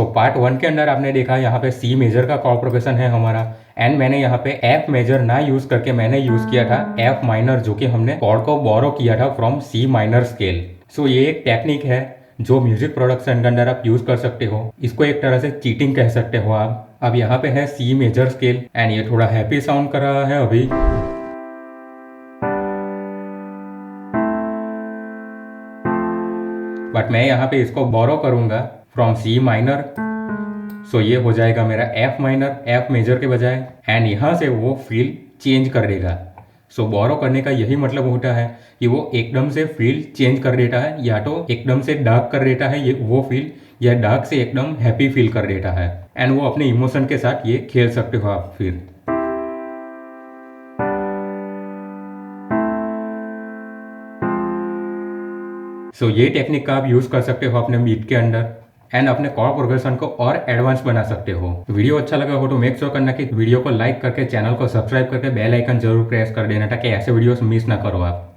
Part one के अंदर आपने देखा यहाँ पे सी मेजर का कॉर्ड प्रोग्रेशन है हमारा, एंड मैंने यहाँ पे एफ मेजर ना यूज करके मैंने यूज किया था एफ माइनर, जो कि हमने कॉर्ड को बोरो किया था फ्रॉम सी माइनर स्केल। ये एक टेक्निक है जो म्यूजिक प्रोडक्शन के अंदर आप यूज कर सकते हो। इसको एक तरह से चीटिंग कह सकते हो आप। अब यहाँ पे है सी मेजर स्केल एंड ये थोड़ा हैप्पी साउंड कर रहा है अभी, बट मैं यहाँ पे इसको बोरो करूंगा फ्रॉम सी माइनर। ये हो जाएगा मेरा एफ माइनर, एफ मेजर के बजाय, एंड यहाँ से वो फील चेंज कर देगा। बोरो करने का यही मतलब होता है कि वो एकदम से फील चेंज कर देता है, या तो एकदम से डार्क कर देता है ये वो फील, या डार्क से एकदम हैप्पी फील कर देता है, एंड वो अपने इमोशन के साथ ये खेल सकते हो आप फिर। ये टेक्निक का आप यूज कर सकते हो अपने बीट के अंदर एंड अपने कॉर्ड प्रोग्रेशन को और एडवांस बना सकते हो। वीडियो अच्छा लगा हो तो मेक श्योर करना कि वीडियो को लाइक करके चैनल को सब्सक्राइब करके बेल आइकन जरूर प्रेस कर देना, ताकि ऐसे वीडियोस मिस ना करो आप।